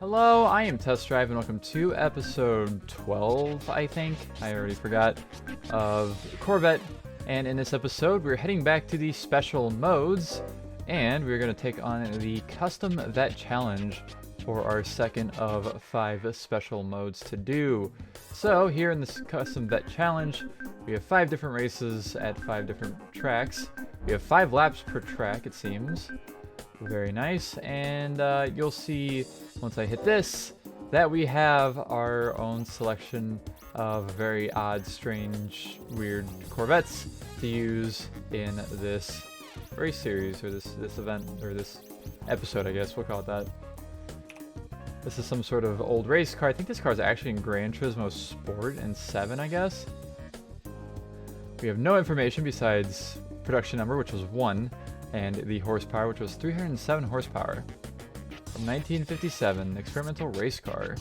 Hello, I am Test Drive and welcome to episode 12, I think. I already forgot, of Corvette. And in this episode, we're heading back to the special modes, and we're going to take on the Custom Vette Challenge for our second of 5 special modes to do. So here in this Custom Vette Challenge, we have 5 different races at 5 different tracks. We have 5 laps per track, it seems. Very nice, and you'll see once I hit this that we have our own selection of very odd, strange, weird Corvettes to use in this race series, or this event, or this episode, I guess we'll call it that. This is some sort of old race car. I think this car is actually in Gran Turismo Sport and 7, I guess. We have no information besides production number, which was 1. And the horsepower, which was 307 horsepower. From 1957, experimental race car.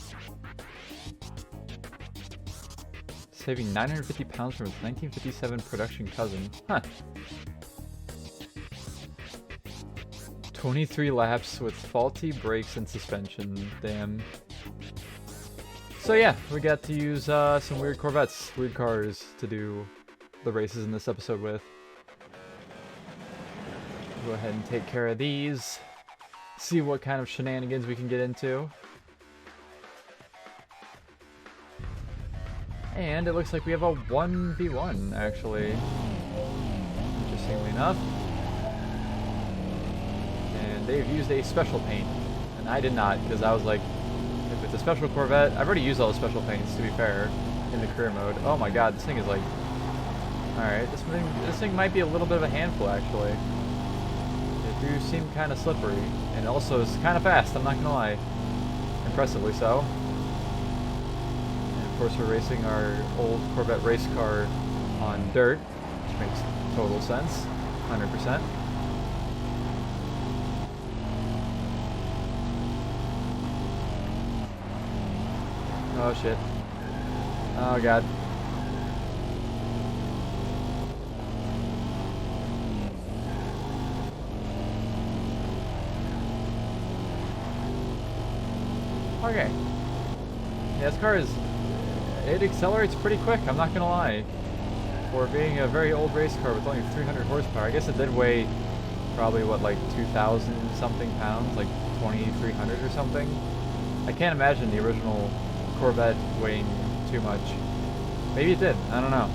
Saving 950 pounds from its 1957 production cousin. Huh. 23 laps with faulty brakes and suspension. Damn. So yeah, we got to use some weird Corvettes, weird cars, to do the races in this episode with. Go ahead and take care of these. See what kind of shenanigans we can get into. And it looks like we have a 1v1 actually. Interestingly enough. And they've used a special paint. And I did not, because I was like, if it's a special Corvette, I've already used all the special paints to be fair in the career mode. Oh my god, this thing is like, alright, this thing might be a little bit of a handful actually. Do seem kind of slippery, and also it's kind of fast, I'm not gonna lie. Impressively so. And of course we're racing our old Corvette race car on dirt, which makes total sense, 100%. Oh shit. Oh god. Okay. Yeah, this car it accelerates pretty quick, I'm not gonna lie. For being a very old race car with only 300 horsepower, I guess it did weigh probably, what, like 2,000 something pounds, like 2,300 or something. I can't imagine the original Corvette weighing too much. Maybe it did, I don't know.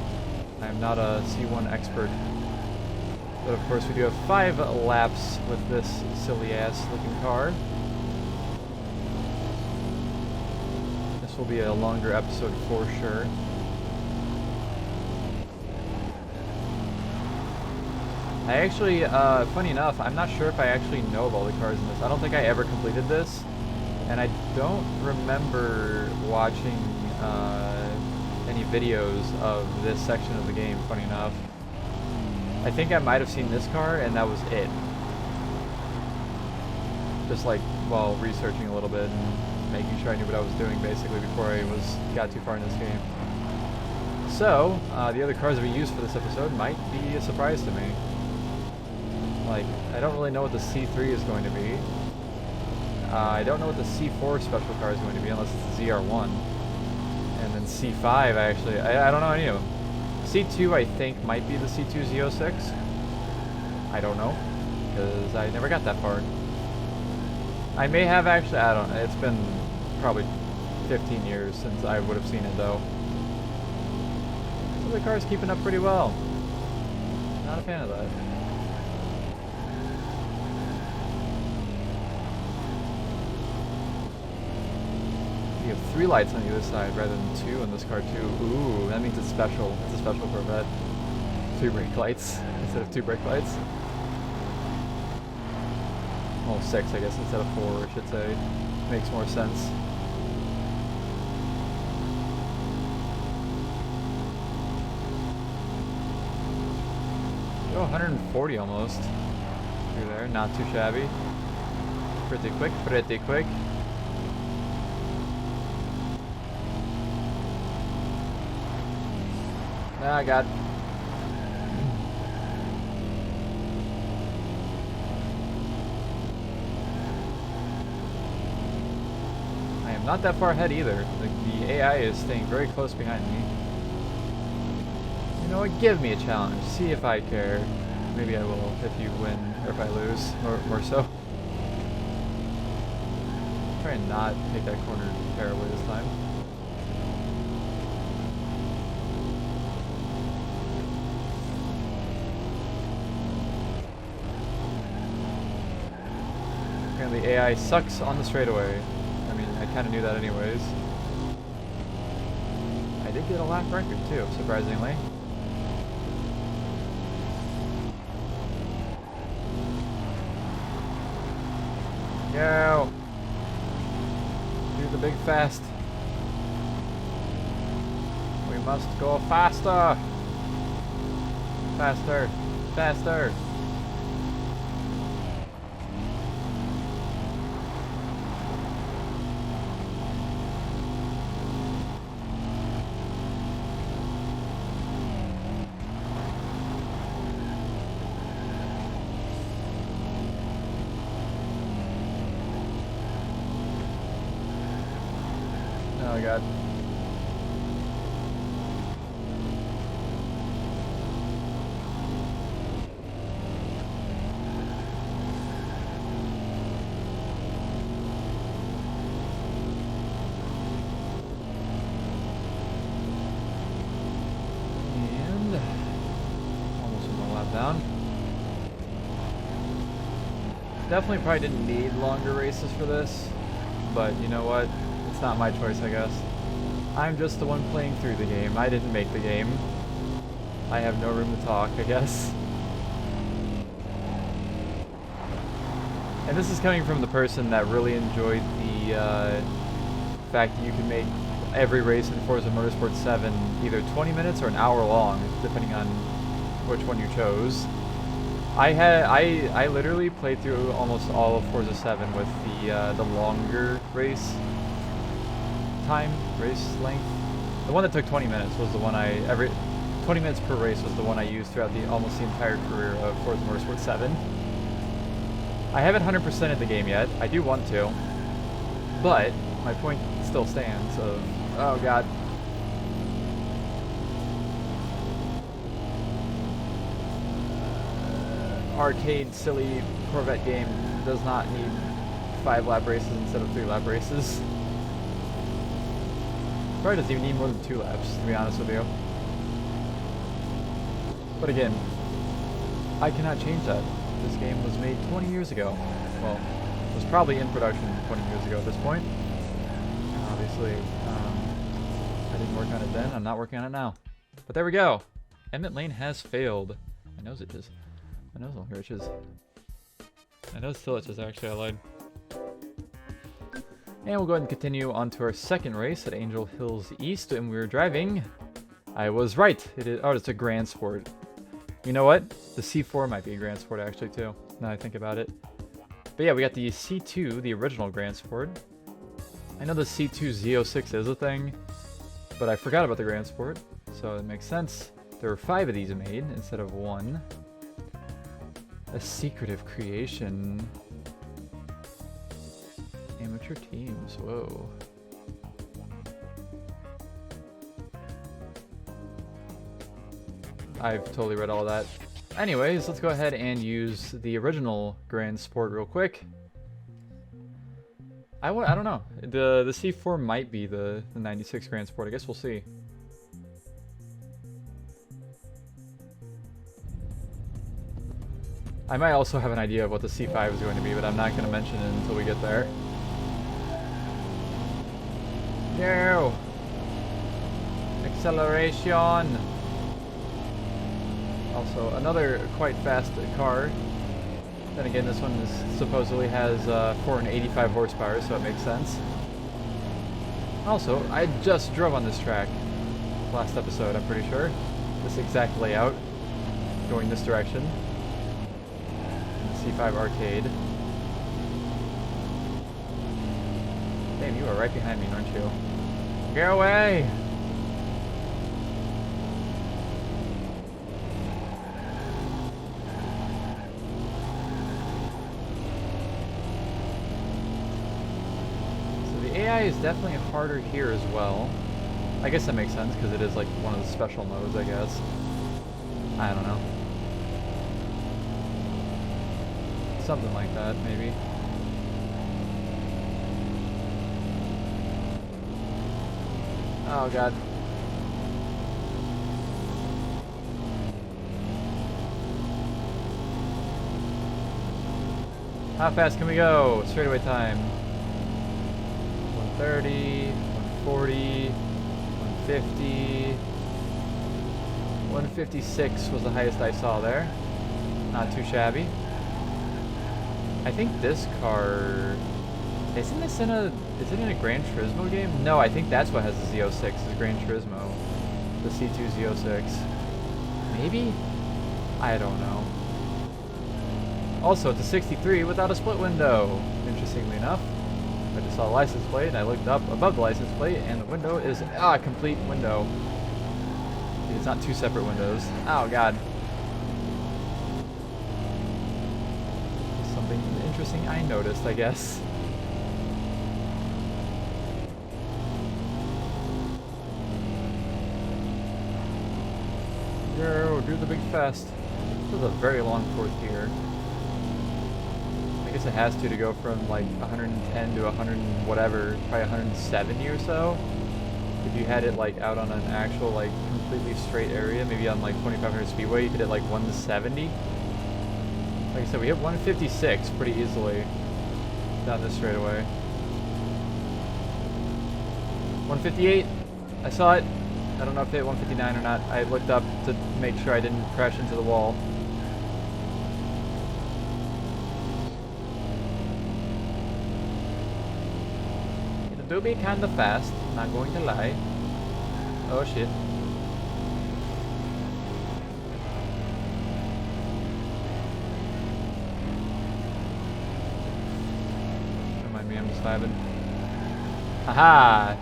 I'm not a C1 expert. But of course we do have 5 laps with this silly ass looking car. This will be a longer episode for sure. I actually, funny enough, I'm not sure if I actually know of all the cars in this. I don't think I ever completed this, and I don't remember watching any videos of this section of the game, funny enough. I think I might have seen this car, and that was it. Just like, while researching a little bit and making sure I knew what I was doing basically before I got too far in this game. So, the other cars that we use for this episode might be a surprise to me. Like, I don't really know what the C3 is going to be. I don't know what the C4 special car is going to be unless it's the ZR1. And then C5, I don't know any of them. C2 I think might be the C2 Z06. I don't know, because I never got that far. I may have actually, I don't know, it's been probably 15 years since I would have seen it though. So the car's keeping up pretty well. Not a fan of that. You have 3 lights on the other side rather than 2 on this car too. Ooh, that means it's special. It's a special Corvette. 3 brake lights instead of 2 brake lights. Well, 6 I guess instead of 4 I should say. Makes more sense. Oh, 140 almost. Through there, not too shabby. Pretty quick, pretty quick. Ah, God. I'm not that far ahead either. The AI is staying very close behind me. You know what? Give me a challenge. See if I care. Maybe I will if you win, or if I lose, more so. Try and not take that corner terribly this time. Apparently AI sucks on the straightaway. I mean, I kind of knew that anyways. I did get a lap record too, surprisingly. Go! Do the big fast. We must go faster! Faster! Faster! Oh god. And almost one lap down. Definitely probably didn't need longer races for this, but you know what? It's not my choice, I guess. I'm just the one playing through the game. I didn't make the game. I have no room to talk, I guess. And this is coming from the person that really enjoyed the fact that you can make every race in Forza Motorsport 7 either 20 minutes or an hour long, depending on which one you chose. I literally played through almost all of Forza 7 with the longer race length. The one that took 20 minutes was the one 20 minutes per race was the one I used throughout almost the entire career of Forza Motorsport 7. I haven't 100%ed the game yet. I do want to, but my point still stands of, oh god. Arcade silly Corvette game does not need 5 lap races instead of 3 lap races. Probably doesn't even need more than 2 laps, to be honest with you. But again, I cannot change that. This game was made 20 years ago. Well, it was probably in production 20 years ago at this point. Obviously, I didn't work on it then. I'm not working on it now. But there we go. Emmett Lane has failed. My nose itches. My nose longer itches. My nose still itches, actually. I lied. And we'll go ahead and continue on to our second race at Angel Hills East, and we're driving. I was right. It is. Oh, it's a Grand Sport. You know what? The C4 might be a Grand Sport actually too. Now I think about it. But yeah, we got the C2, the original Grand Sport. I know the C2 Z06 is a thing, but I forgot about the Grand Sport, so it makes sense. There were 5 of these made instead of 1. A secretive creation. Amateur teams, whoa. I've totally read all that. Anyways, let's go ahead and use the original Grand Sport real quick. I don't know. The C4 might be the 96 Grand Sport. I guess we'll see. I might also have an idea of what the C5 is going to be, but I'm not going to mention it until we get there. No! Acceleration! Also, another quite fast car. Then again, this one supposedly has 485 horsepower, so it makes sense. Also, I just drove on this track last episode, I'm pretty sure. This exact layout, going this direction. C5 arcade. Damn, you are right behind me, aren't you? Get away! So the AI AI is definitely harder here as well. I guess that makes sense because it is like one of the special modes, I guess. I don't know. Something like that, maybe. Oh god. How fast can we go? Straightaway time. 130, 140, 150. 156 was the highest I saw there. Not too shabby. I think this car... is it in a Gran Turismo game? No, I think that's what has the Z06, is Gran Turismo. The C2 Z06. Maybe? I don't know. Also, it's a 63 without a split window, interestingly enough. I just saw the license plate and I looked up above the license plate and the window is a complete window. It's not two separate windows. Oh god. Something interesting I noticed, I guess. Go, do the big fast. This is a very long fourth gear. I guess it has to go from like 110 to 100 and whatever, probably 170 or so. If you had it like out on an actual like completely straight area, maybe on like 2500 speedway, you could hit like 170. Like I said, we hit 156 pretty easily down this straightaway. 158, I saw it. I don't know if it hit 159 or not. I looked up to make sure I didn't crash into the wall. It'll do be kinda fast, not going to lie. Oh shit. Remind me, I'm just vibing. Haha!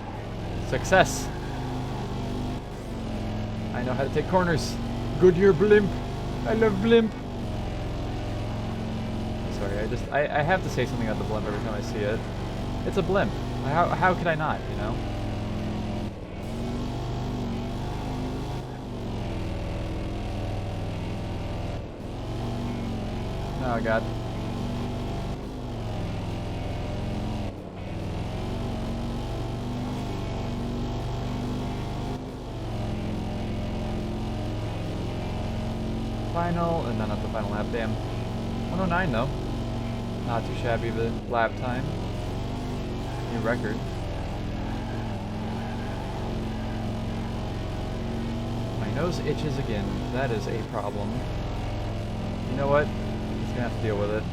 Success! I know how to take corners. Goodyear blimp. I love blimp. Sorry, I have to say something about the blimp every time I see it. It's a blimp. How could I not, you know? Oh god. Final, and not the final lap, damn. 109 though. Not too shabby of a lap time. New record. My nose itches again. That is a problem. You know what? Just gonna have to deal with it.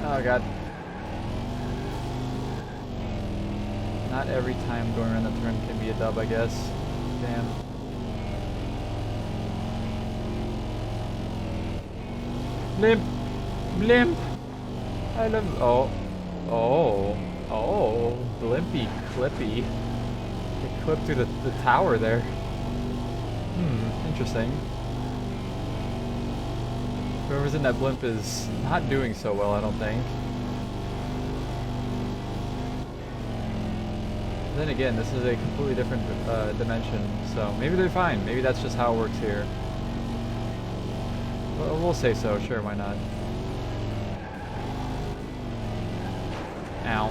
Oh god. Not every time going around the turn can be a dub, I guess. Damn. Blimp! Blimp! I love... oh. Oh. Oh. Blimpy. Clippy. It clipped through the tower there. Interesting. Whoever's in that blimp is not doing so well, I don't think. Then again, this is a completely different dimension, so maybe they're fine. Maybe that's just how it works here. Well, we'll say so, sure, why not? Ow.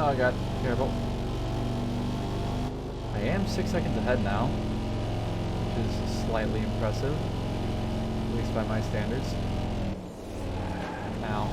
Oh god, careful. I am 6 seconds ahead now, which is slightly impressive, at least by my standards. Ow.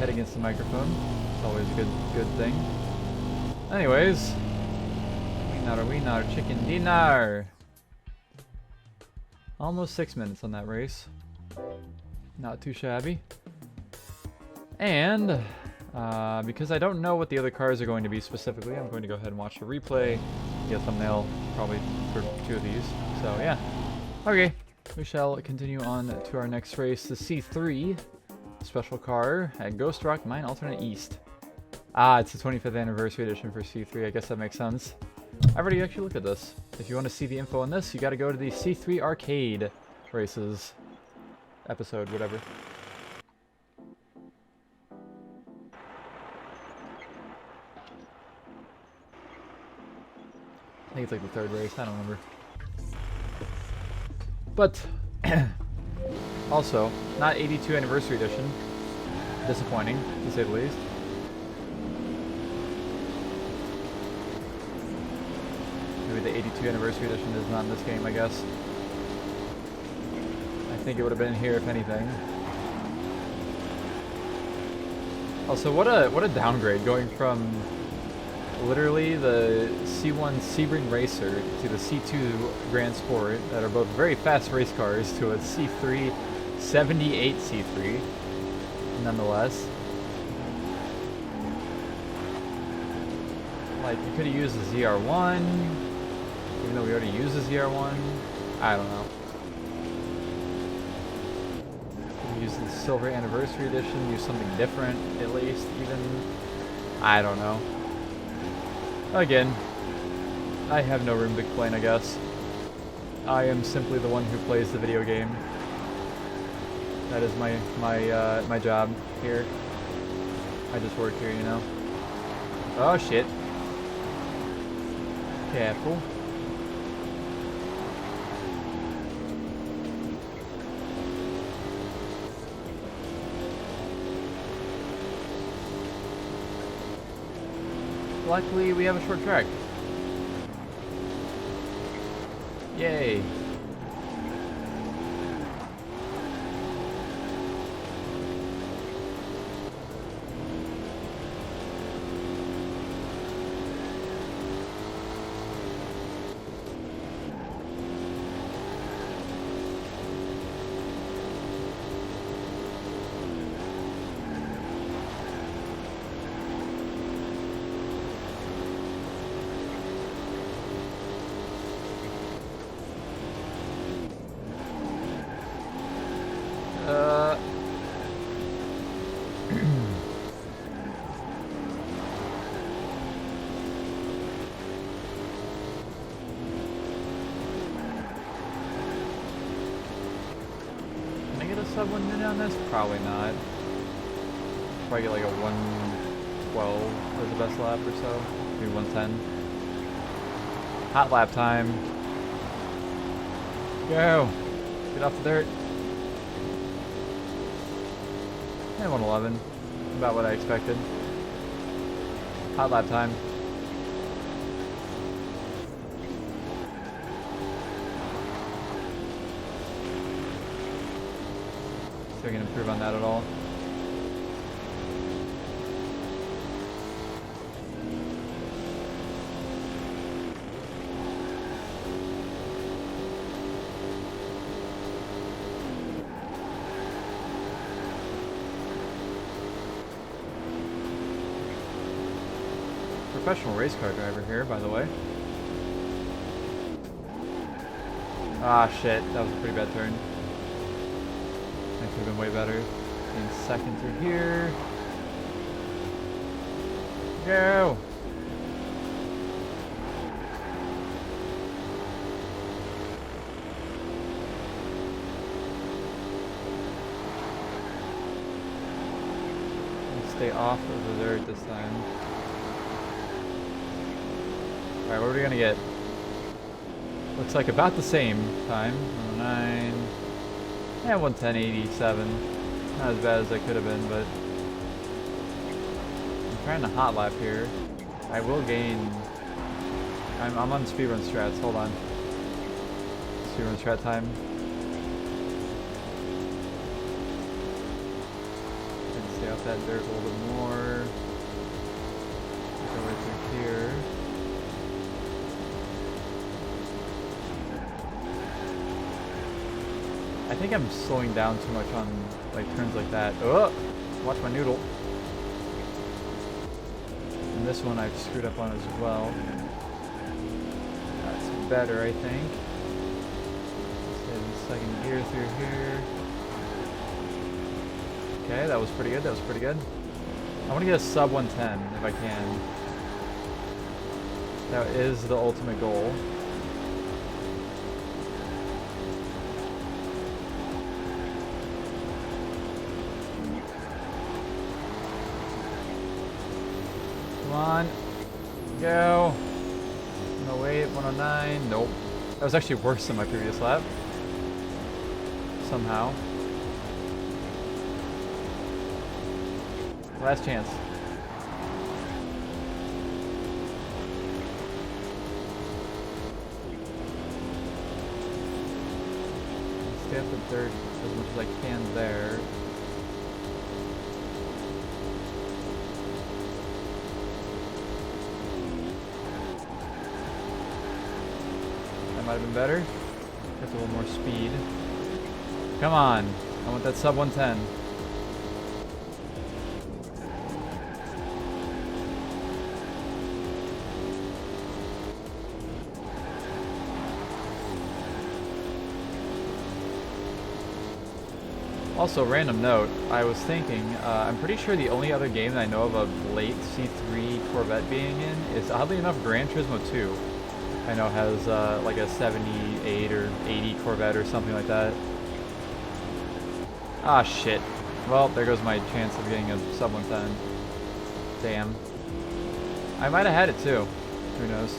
head against the microphone. It's always a good thing. Anyways, wiener, chicken dinner. Almost 6 minutes on that race. Not too shabby. And because I don't know what the other cars are going to be specifically, I'm going to go ahead and watch the replay, get a thumbnail probably for 2 of these. So yeah. Okay, we shall continue on to our next race, the C3 special car at Ghost Rock Mine Alternate East. Ah, it's the 25th anniversary edition for C3. I guess that makes sense. I've already actually looked at this. If you want to see the info on this, you got to go to the C3 Arcade Races episode, whatever. I think it's like the 3rd race. I don't remember. But also, not 82 anniversary edition. Disappointing, to say the least. Maybe the 82 anniversary edition is not in this game, I guess. I think it would have been here if anything. Also, what a downgrade going from literally the C1 Sebring Racer to the C2 Grand Sport that are both very fast race cars to a C3 78 C3 nonetheless. Like, you could have used the ZR1 even though we already used the ZR1. I don't know. Use the Silver Anniversary Edition, use something different at least even. I don't know. Again, I have no room to complain, I guess. I am simply the one who plays the video game. That is my job here. I just work here, you know. Oh shit. Careful. Luckily, we have a short track. Yay. Sub 1 minute on this? Probably not. Probably get like a 112 as the best lap or so. Maybe 110. Hot lap time. Go! Get off the dirt. And 111. About what I expected. Hot lap time. So we can improve on that at all. Professional race car driver here, by the way. Ah, shit. That was a pretty bad turn. That could have been way better. Getting second through here. Go! Stay off of the dirt this time. Alright, what are we gonna get? Looks like about the same time. 109. Yeah, 110.87. Not as bad as I could have been, but I'm trying to hot lap here. I will gain. I'm on speedrun strats. Hold on. Speedrun strat time. stay off that dirt a little bit more. Go right through here. I think I'm slowing down too much on like turns like that. Oh, watch my noodle. And this one I've screwed up on as well. That's better, I think. Let's hit the second gear through here. Okay, that was pretty good. That was pretty good. I want to get a sub 110 if I can. That is the ultimate goal. Come on. Go. 108, 109. Nope. That was actually worse than my previous lap. Somehow. Last chance. Stay up the third as much as I can there. That might have been better. Get a little more speed. Come on. I want that sub 110. Also, random note, I was thinking, I'm pretty sure the only other game that I know of a late C3 Corvette being in is, oddly enough, Gran Turismo 2. I know has like a 78 or 80 Corvette or something like that. Ah, shit. Well, there goes my chance of getting a sub 110. Damn. I might have had it too. Who knows?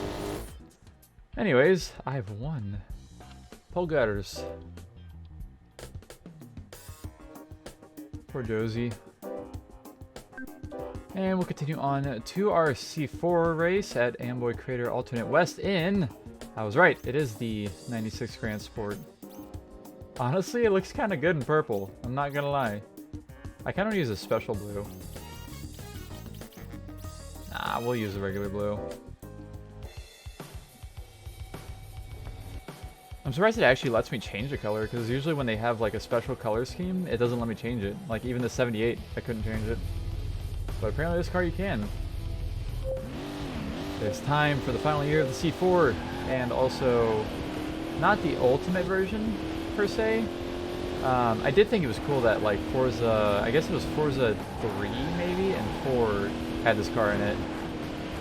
Anyways, I've won. Pole gutters. Poor Josie. And we'll continue on to our C4 race at Amboy Crater Alternate West in... I was right, it is the 96 Grand Sport. Honestly, it looks kind of good in purple. I'm not gonna lie. I kind of use a special blue. Nah, we'll use a regular blue. I'm surprised it actually lets me change the color, because usually when they have like a special color scheme, it doesn't let me change it. Like even the 78, I couldn't change it. But apparently this car you can. It's time for the final year of the C4, and also not the ultimate version per se. I did think it was cool that like Forza, I guess it was Forza 3 maybe, and 4 had this car in it.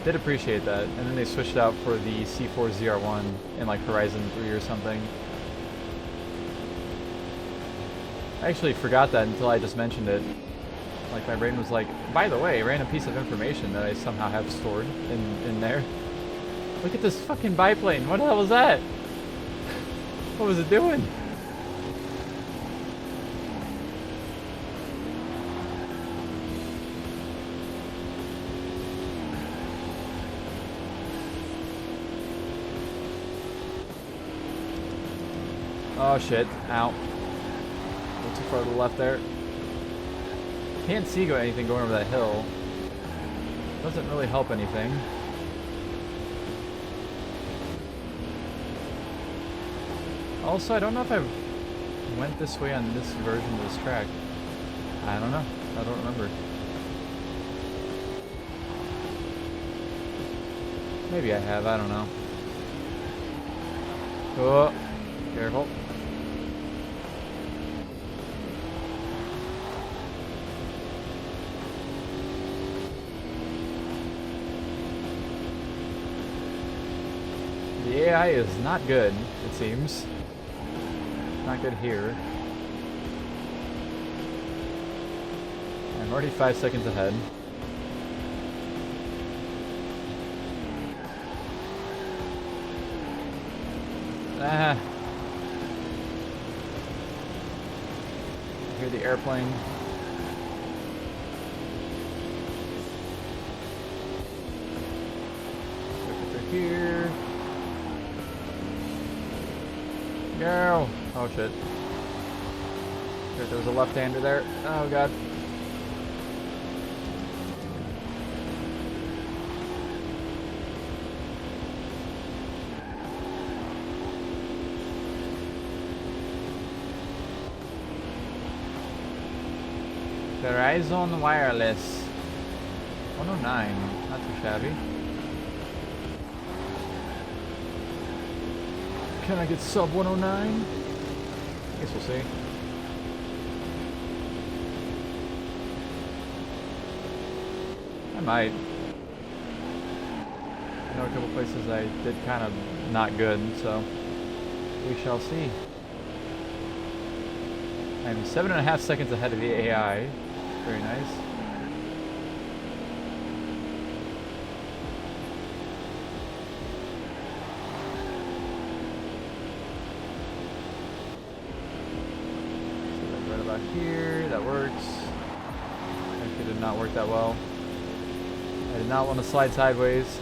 Did appreciate that, and then they switched out for the C4 ZR1 in like Horizon 3 or something. I actually forgot that until I just mentioned it. Like my brain was like, by the way, random piece of information that I somehow have stored in there. Look at this fucking biplane, what the hell was that? What was it doing? Oh shit, ow. A little too far to the left there. Can't see anything going over that hill. Doesn't really help anything. Also, I don't know if I went this way on this version of this track. I don't know. I don't remember. Maybe I have, I don't know. Oh, careful. The AI is not good, it seems. Not good here. I'm already 5 seconds ahead. Ah. I hear the airplane. Look at here. Go! Oh shit. There was a left-hander there. Oh god. Verizon Wireless. 109. Not too shabby. Can I get sub 109? I guess we'll see. I might. I know a couple places I did kind of not good, so we shall see. I'm 7.5 seconds ahead of the AI. Very nice. So that's right about here. That works. Actually did not work that well. I did not want to slide sideways.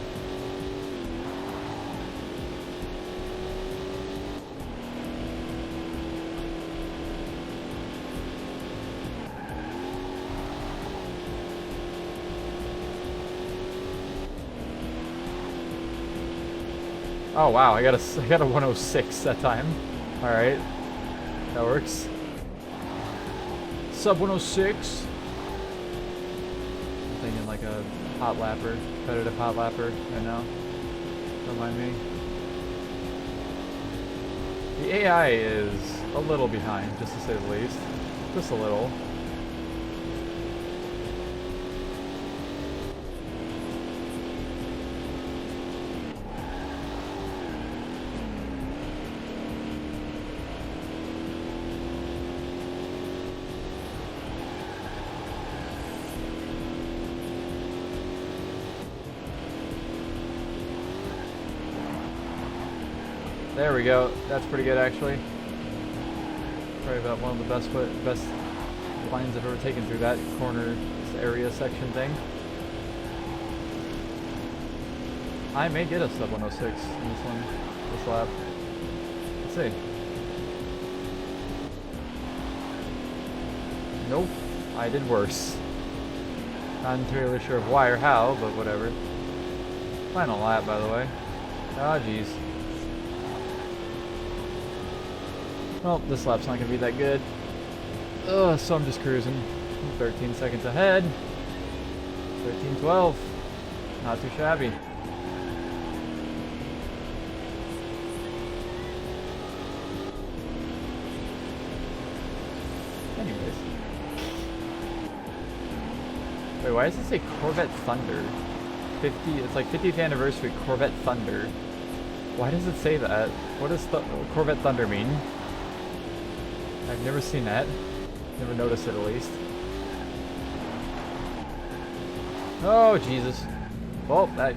Oh wow, I got a 106 that time. All right, that works. Sub 106. I'm thinking like a hot lapper, competitive hot lapper right now. Don't mind me. The AI is a little behind, just to say the least. Just a little. There we go. That's pretty good, actually. Probably about one of the best lines I've ever taken through that corner area section thing. I may get a sub 106 in this lap. Let's see. Nope. I did worse. Not entirely sure of why or how, but whatever. Final lap, by the way. Ah, jeez. Well, this lap's not going to be that good. Ugh, so I'm just cruising. 13 seconds ahead. 13:12. Not too shabby. Anyways. Wait, why does it say Corvette Thunder? 50, it's like 50th anniversary Corvette Thunder. Why does it say that? What does Corvette Thunder mean? I've never seen that. Never noticed it, at least. Oh, Jesus. Well, that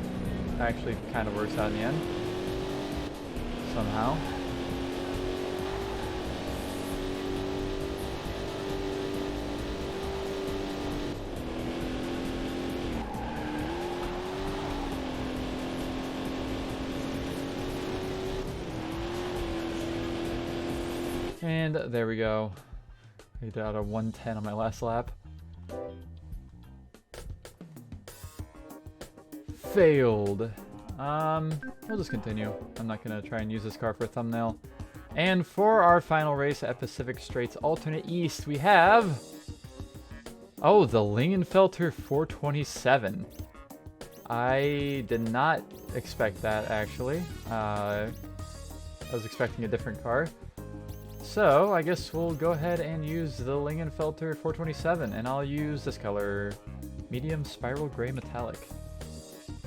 actually kind of works out in the end. Somehow. And there we go. I did out a 110 on my last lap. Failed. We'll just continue. I'm not gonna try and use this car for a thumbnail. And for our final race at Pacific Straits Alternate East, we have... Oh, the Lingenfelter 427. I did not expect that, actually. I was expecting a different car. So, I guess we'll go ahead and use the Lingenfelter 427, and I'll use this color, medium spiral gray metallic.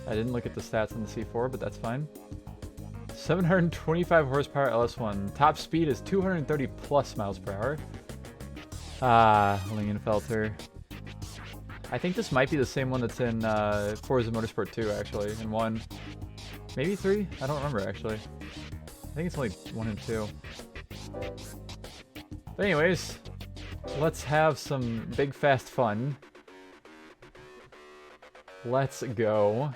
I didn't look at the stats on the C4, but that's fine. 725 horsepower LS1. Top speed is 230 plus miles per hour. Ah, Lingenfelter. I think this might be the same one that's in Forza Motorsport 2, actually, in 1. Maybe 3? I don't remember, actually. I think it's only 1 and 2. But anyways, let's have some big fast fun. Let's go.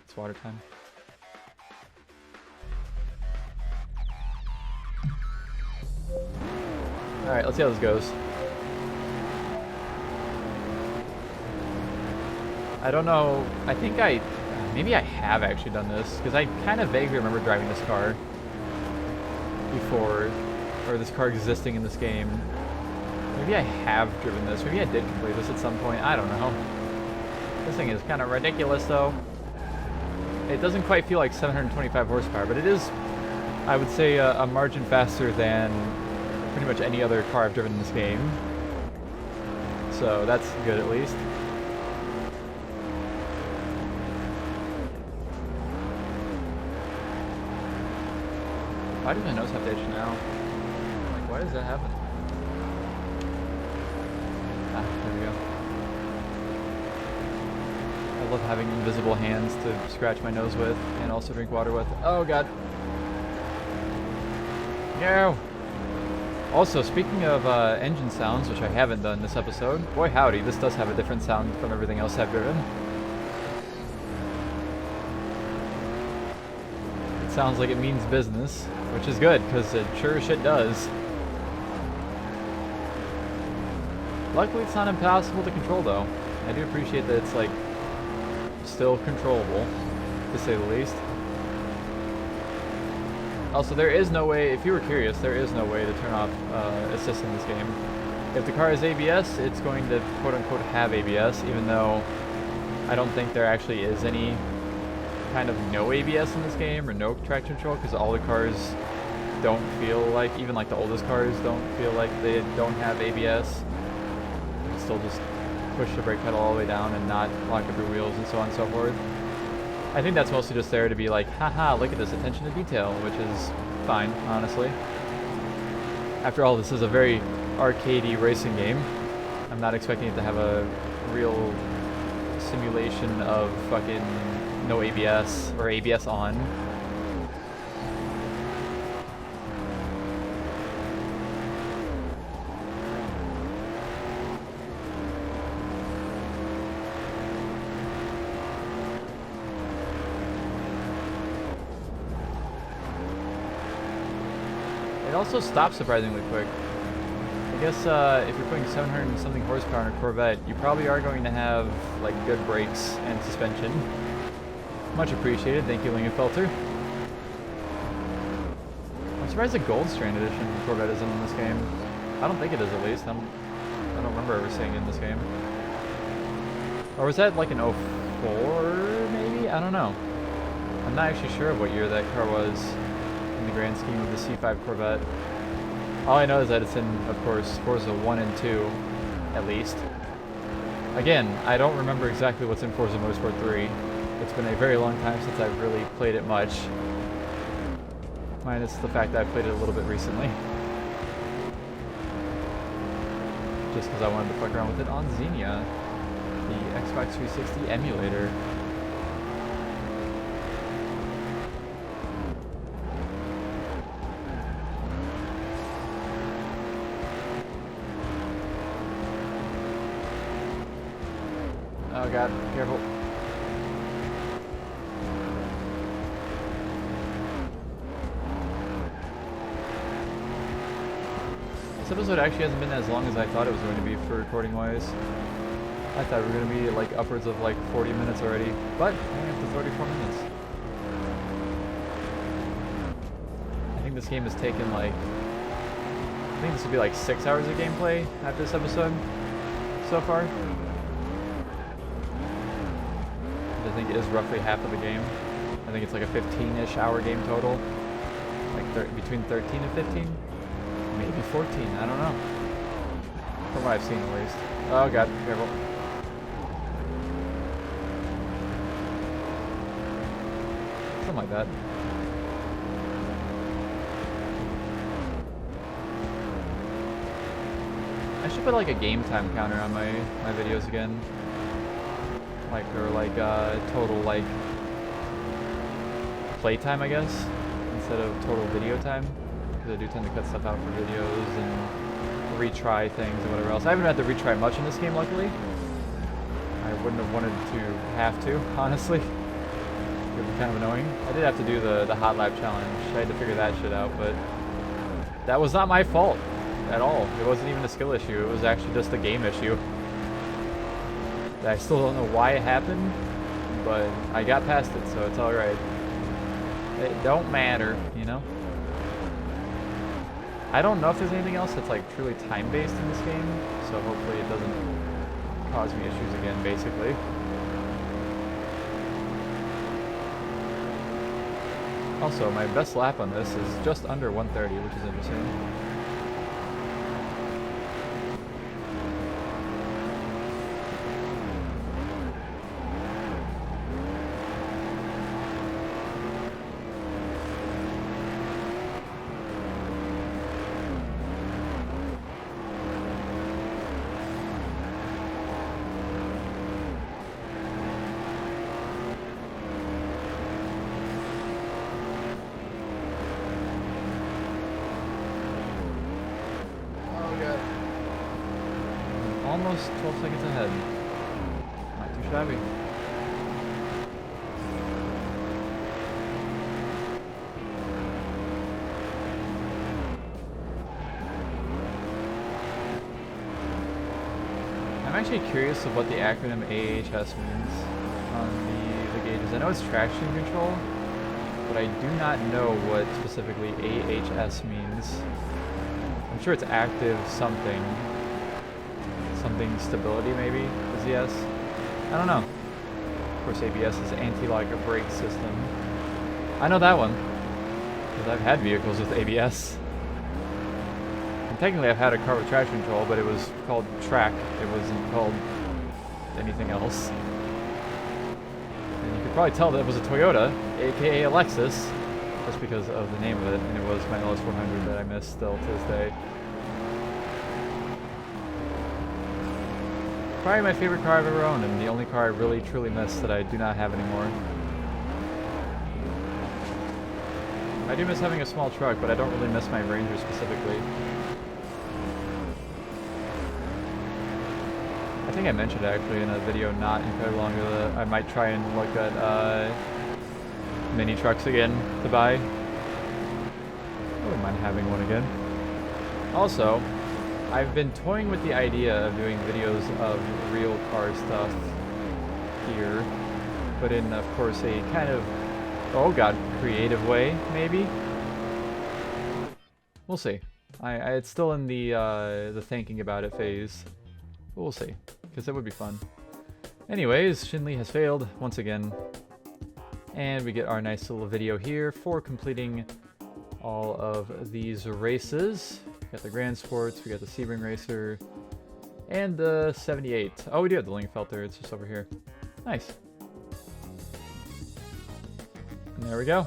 It's water time. Alright, let's see how this goes. I don't know, I think maybe I have actually done this, because I kind of vaguely remember driving this car before. or this car existing in this game. Maybe I have driven this. Maybe I did complete this at some point. I don't know. This thing is kind of ridiculous, though. It doesn't quite feel like 725 horsepower, but it is, I would say, a margin faster than pretty much any other car I've driven in this game. So that's good, at least. Why does my nose have to itch now? Like, why does that happen? Ah, there we go. I love having invisible hands to scratch my nose with and also drink water with. Oh god. No! Also, speaking of engine sounds, which I haven't done this episode, boy howdy, this does have a different sound from everything else I've driven. It sounds like it means business, which is good, because it sure as shit does. Luckily, it's not impossible to control, though. I do appreciate that it's, like, still controllable, to say the least. Also, there is no way, if you were curious, there is no way to turn off assist in this game. If the car has ABS, it's going to quote-unquote have ABS, even though I don't think there actually is any kind of no ABS in this game, or no traction control, because all the cars don't feel like, even like the oldest cars don't feel like they don't have ABS. You can still just push the brake pedal all the way down and not lock up your wheels and so on and so forth. I think that's mostly just there to be like, haha, look at this attention to detail, which is fine, honestly. After all, this is a very arcadey racing game. I'm not expecting it to have a real simulation of fucking no ABS or ABS on. It also stops surprisingly quick. I guess if you're putting 700 and something horsepower in a Corvette, you probably are going to have like good brakes and suspension. Much appreciated. Thank you, Lingenfelter. I'm surprised the Gold Strand Edition Corvette isn't in this game. I don't think it is, at least. I don't remember ever seeing it in this game. Or was that like an 04, maybe? I don't know. I'm not actually sure of what year that car was in the grand scheme of the C5 Corvette. All I know is that it's in, of course, Forza 1 and 2, at least. Again, I don't remember exactly what's in Forza Motorsport 3. It's been a very long time since I've really played it much. Minus the fact that I played it a little bit recently. Just because I wanted to fuck around with it on Xenia, the Xbox 360 emulator. Oh god, careful. This episode actually hasn't been as long as I thought it was going to be for recording wise. I thought we were going to be like upwards of like 40 minutes already, but only up to 34 minutes. I think this game has taken like, I think this would be like 6 hours of gameplay after this episode so far. I think it is roughly half of the game. I think it's like a 15-ish hour game total. Like between 13 and 15? Maybe 14, I don't know. From what I've seen at least. Oh god, careful. Something like that. I should put like a game time counter on my videos again. Like, or like total like playtime, I guess, instead of total video time, because I do tend to cut stuff out for videos and retry things and whatever else. I haven't had to retry much in this game, luckily. I wouldn't have wanted to have to, honestly. It would be kind of annoying. I did have to do the hot lap challenge. I had to figure that shit out, but that was not my fault at all. It wasn't even a skill issue. It was actually just a game issue. I still don't know why it happened, but I got past it, so it's alright. It don't matter, you know? I don't know if there's anything else that's like truly time-based in this game, so hopefully it doesn't cause me issues again, basically. Also, my best lap on this is just under 130, which is interesting. Almost 12 seconds ahead. Not too shabby. I'm actually curious of what the acronym AHS means on the gauges. I know it's traction control, but I do not know what specifically AHS means. I'm sure it's active something. Something stability maybe is yes. I don't know. Of course ABS is anti-lock brake system. I know that one because I've had vehicles with ABS. And technically I've had a car with traction control, but it was called track. It wasn't called anything else. And you could probably tell that it was a Toyota, aka a Lexus, just because of the name of it, and it was my LS400 that I miss still to this day. Probably my favorite car I've ever owned, and the only car I really truly miss that I do not have anymore. I do miss having a small truck, but I don't really miss my Ranger specifically. I think I mentioned actually in a video not incredibly long ago that I might try and look at mini trucks again to buy. I wouldn't mind having one again. Also, I've been toying with the idea of doing videos of real car stuff here, but in, of course, a kind of, oh god, creative way, maybe? We'll see. It's still in the thinking about it phase, but we'll see, because it would be fun. Anyways, Shinley has failed once again, and we get our nice little video here for completing all of these races. We got the Grand Sports, we got the Sebring Racer, and the 78. Oh, we do have the Lingenfelter, it's just over here. Nice. And there we go.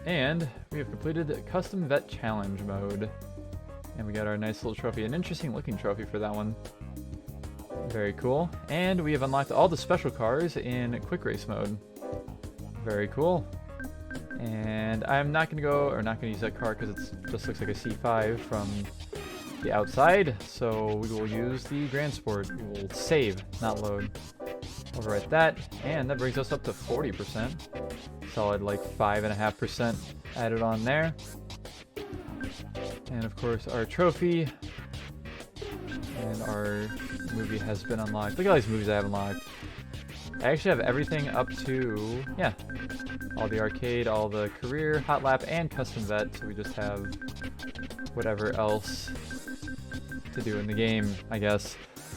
And we have completed the Custom Vette Challenge mode. And we got our nice little trophy, an interesting looking trophy for that one. Very cool. And we have unlocked all the special cars in Quick Race mode. Very cool. And I'm not going to go, or not going to use that car because it just looks like a C5 from the outside. So we will use the Grand Sport. We will save, not load. Overwrite that, and that brings us up to 40%. Solid like 5.5% added on there. And of course our trophy. And our movie has been unlocked. Look at all these movies I have unlocked. I actually have everything up to, yeah, all the arcade, all the career, hot lap, and custom vet. So we just have whatever else to do in the game, I guess.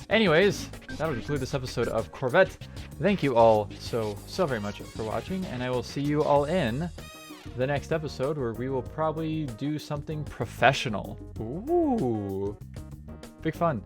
Anyways, that'll conclude this episode of Corvette. Thank you all so very much for watching, and I will see you all in the next episode where we will probably do something professional. Ooh, big fun.